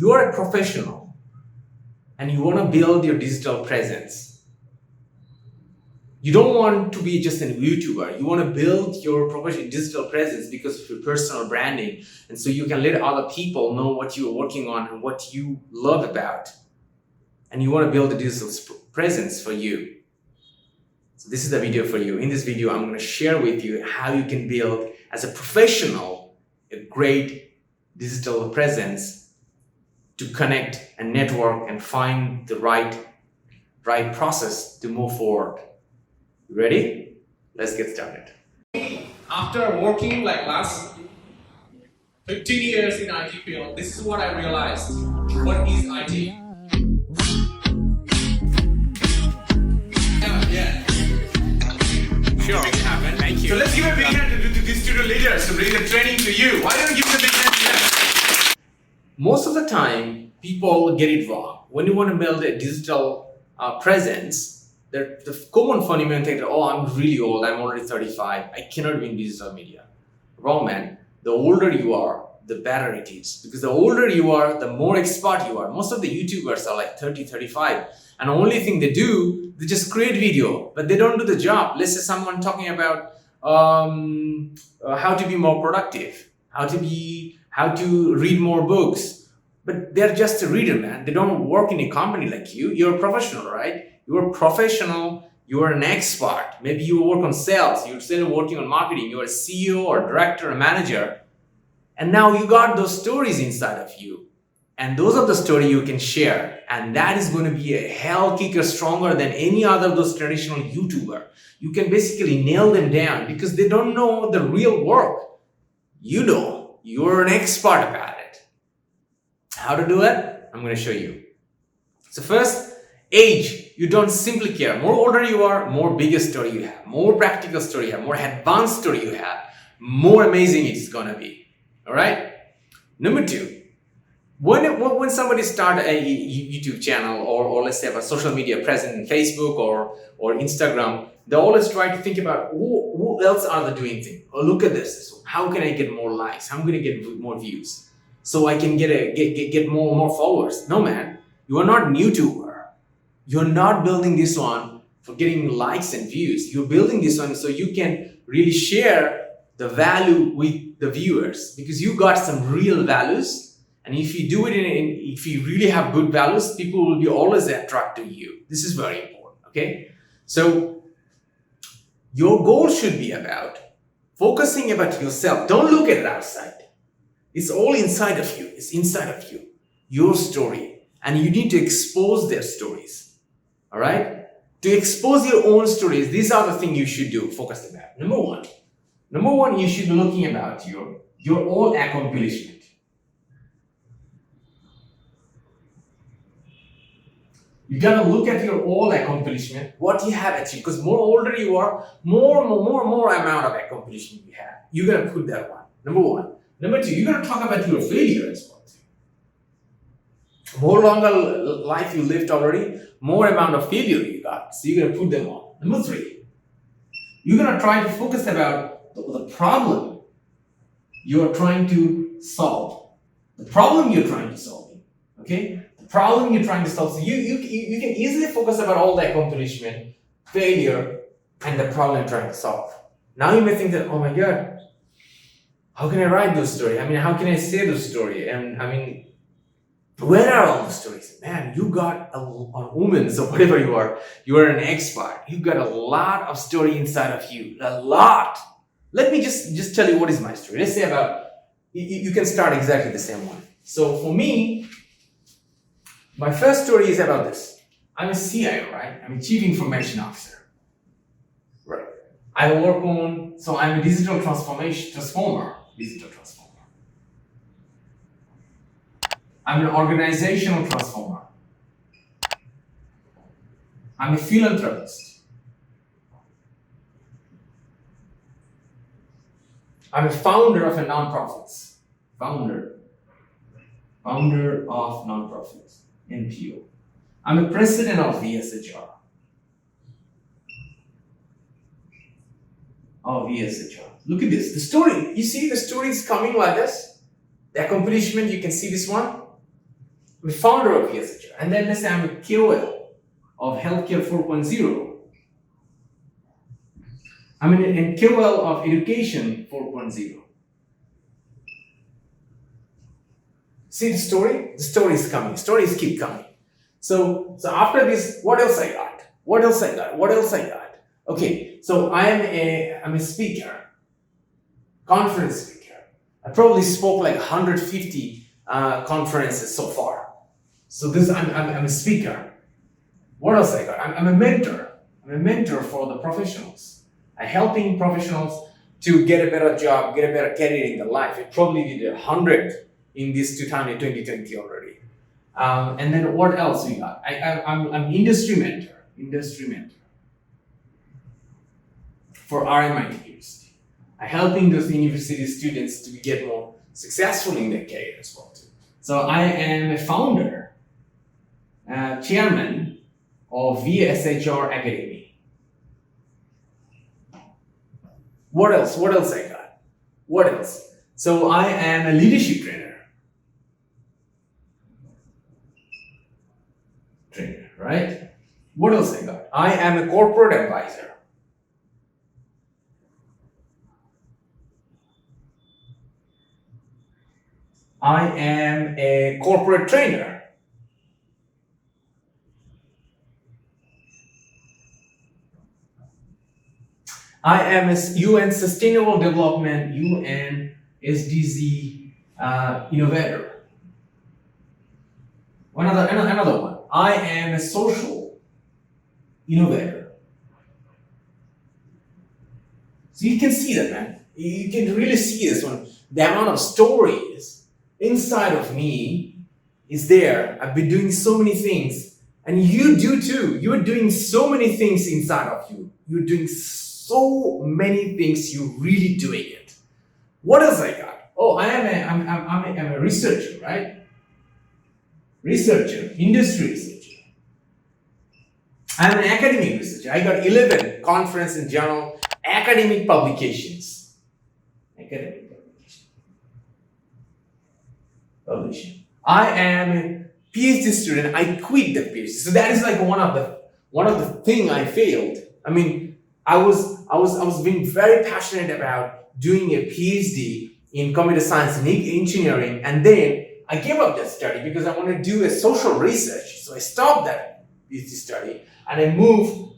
you are a professional and you want to build your digital presence, you don't want to be just a YouTuber. You want to build your professional digital presence because of your personal branding. And so you can let other people know what you're working on and what you love about. And you want to build a digital presence for you. So this is the video for you. In this video, I'm going to share with you how you can build, as a professional, a great digital presence to connect and network and find the right process to move forward. Ready? Let's get started. After working like last 15 years in IT field, this is what I realized. What is IT? Yeah. Sure. Make it happen. Thank you. So let's give a big hand to these student leaders to bring the training to you. Why don't you give a big hand to them? Most of the time, people get it wrong. When you want to build a digital presence, the common fundamental thing that, oh, I'm really old, I'm already 35, I cannot be in digital media. Wrong, man. The older you are, the better it is. Because the older you are, the more expert you are. Most of the YouTubers are like 30, 35. And the only thing they do, they just create video, but they don't do the job. Let's say someone talking about how to be more productive, how to read more books. But they're just a reader, man. They don't work in a company like you. You're a professional, right? You're a professional. You're an expert. Maybe you work on sales. You're still working on marketing. You're a CEO or director or manager. And now you got those stories inside of you. And those are the stories you can share. And that is going to be a hell kicker stronger than any other of those traditional YouTuber. You can basically nail them down because they don't know the real work. You know, you're an expert about it. How to do it? I'm going to show you. So first, age. You don't simply care. More older you are, more bigger story you have, more practical story you have, more advanced story you have, more amazing it's going to be. All right? Number two. When somebody start a YouTube channel or let's say have a social media presence in Facebook or Instagram, they always try to think about who else are they doing things. Oh, look at this. How can I get more likes? How am I going to get more views? So I can get more followers. No, man. You are not a YouTuber. You're not building this one for getting likes and views. You're building this one so you can really share the value with the viewers because you got some real values. And if you do it if you really have good values, people will be always attracted to you. This is very important, okay? So your goal should be about focusing about yourself. Don't look at it outside. It's all inside of you. It's inside of you. Your story. And you need to expose their stories, all right? To expose your own stories, these are the things you should do, focus about. Number one, you should be looking about your own accomplishment. You gotta look at your own accomplishment, what you have achieved. Because more older you are, more amount of accomplishment you have. You gotta put that one. Number one. Number two, you gotta talk about your failure as well. More longer life you lived already, more amount of failure you got. So you're gonna put them on. Number three, you're gonna try to focus about the problem you're trying to solve. The problem you're trying to solve. Okay? Problem you're trying to solve. So you can easily focus about all the accomplishment, failure, and the problem you're trying to solve. Now you may think that, oh my God, how can I write those stories? I mean, how can I say those stories? And I mean, where are all the stories? Man, you got on women, so whatever you are an expert. You got a lot of story inside of you, a lot. Let me just tell you what is my story. Let's say about, you can start exactly the same one. So for me, my first story is about this. I'm a CIO, right? I'm a Chief Information Officer. Right. I work on, so I'm a digital transformer. I'm an organizational transformer. I'm a philanthropist. I'm a founder of a nonprofit. Founder of nonprofits. NPO. I'm a president of VSHR. VSHR. Look at this. The story. You see the story is coming like this. The accomplishment, you can see this one. I'm a founder of VSHR. And then let's say I'm a KOL of Healthcare 4.0. I'm a KOL of Education 4.0. See the story? The stories coming. Stories keep coming. So after this, what else I got? What else I got? Okay, so I'm a speaker, conference speaker. I probably spoke like 150 conferences so far. So I'm a speaker. What else I got? I'm a mentor. I'm a mentor for the professionals. I'm helping professionals to get a better job, get a better career in their life. I probably did 100 in this 2020 already. And then what else we got? I'm industry mentor for RMIT University. I'm helping those university students to get more successful in their career as well too. So I am a founder, chairman of VSHR Academy. What else I got? What else? So I am a leadership trainer, right? What else I got? I am a corporate advisor. I am a corporate trainer. I am a UN Sustainable Development, UN SDG innovator. Another one. I am a social innovator. So you can see that, man. You can really see this one. The amount of stories inside of me is there. I've been doing so many things, and you do too. You're doing so many things inside of you. You're doing so many things. You're really doing it. What else I got? Oh, I'm a researcher, right? Researcher, industry researcher. I'm an academic researcher. I got 11 conference and journal academic publications. Publishing. I am a PhD student. I quit the PhD. So that is like one of the thing I failed. I mean, I was being very passionate about doing a PhD in computer science and engineering, and then I gave up that study because I wanted to do a social research. So I stopped that PhD study and I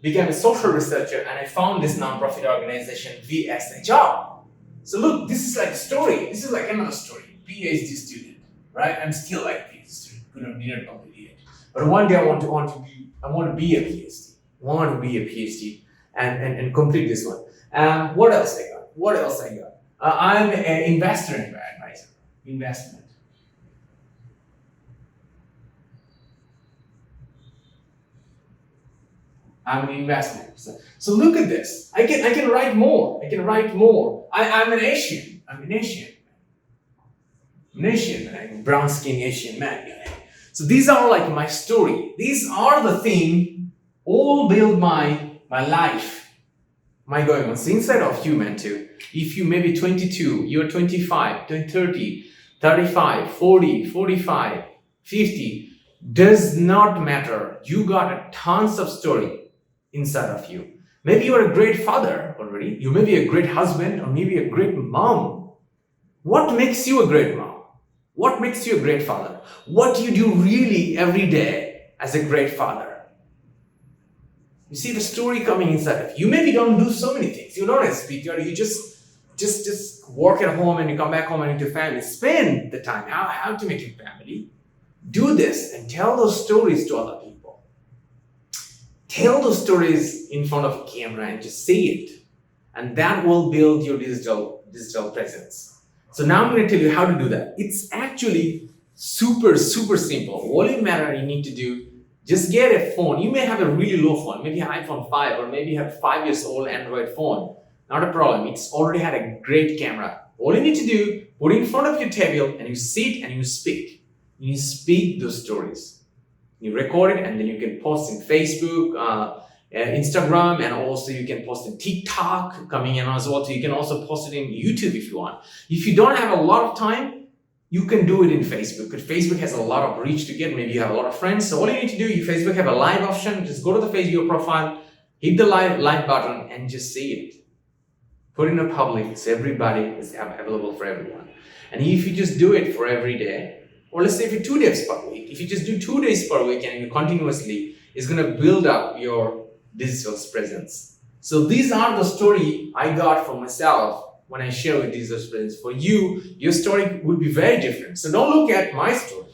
became a social researcher, and I found this nonprofit organization, VSHR. So look, this is like a story. This is like another story. PhD student, right? I'm still like a PhD student. Didn't complete it. But one day I want to be a PhD. I want to be a PhD and complete this one. What else I got? I'm an investor advisor. Investment. I'm an investment. So look at this. I can write more. I'm an Asian. I'm a brown skinned Asian man. So these are like my story. These are the things all build my life. My going on. So inside of you, man, too. If you may be 22, you're 25, 30, 35, 40, 45, 50, does not matter. You got a tons of story inside of you. Maybe you're a great father already. You may be a great husband or maybe a great mom. What makes you a great mom? What makes you a great father? What do you do really every day as a great father? You see the story coming inside of you. You maybe don't do so many things. You're not a speaker. You just work at home and you come back home and into family. Spend the time. How to make your family. Do this and tell those stories to other people. Tell those stories in front of a camera and just say it. And that will build your digital presence. So now I'm going to tell you how to do that. It's actually super simple. All it matters you need to do, just get a phone. You may have a really low phone, maybe an iPhone 5 or maybe you have a 5 years old Android phone. Not a problem. It's already had a great camera. All you need to do, put it in front of your table and you sit and you speak. You speak those stories. You record it and then you can post in Facebook, Instagram, and also you can post in TikTok coming in as well. So you can also post it in YouTube if you want. If you don't have a lot of time, you can do it in Facebook, because Facebook has a lot of reach to get. Maybe you have a lot of friends. So all you need to do, you Facebook have a live option. Just go to the Facebook profile, hit the live button, and just see it. Put it in a public so everybody is available for everyone. And if you just do it for every day, or let's say for 2 days per week, if you just do 2 days per week and you continuously, it's going to build up your digital presence. So these are the story I got for myself when I share with digital presence. For you, your story would be very different. So don't look at my story.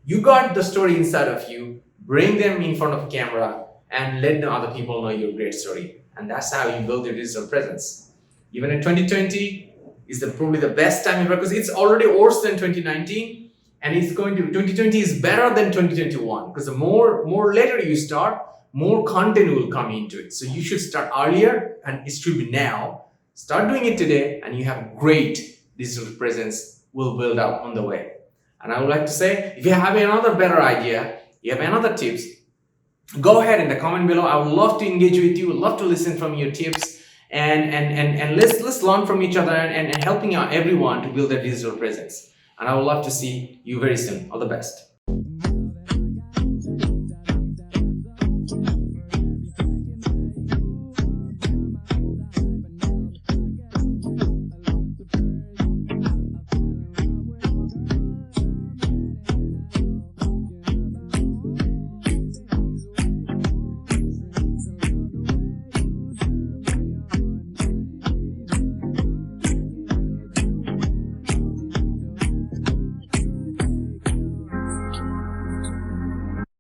You got the story inside of you. Bring them in front of camera and let the other people know your great story. And that's how you build your digital presence. Even in 2020 is probably the best time ever, because it's already worse than 2019, and 2020 is better than 2021, because the more later you start, more content will come into it. So you should start earlier, and it should be now. Start doing it today, and you have great digital presence will build up on the way. And I would like to say, if you have another better idea, you have another tips, go ahead in the comment below. I would love to engage with you, would love to listen from your tips, and let's learn from each other and helping out everyone to build their digital presence. And I would love to see you very soon. All the best.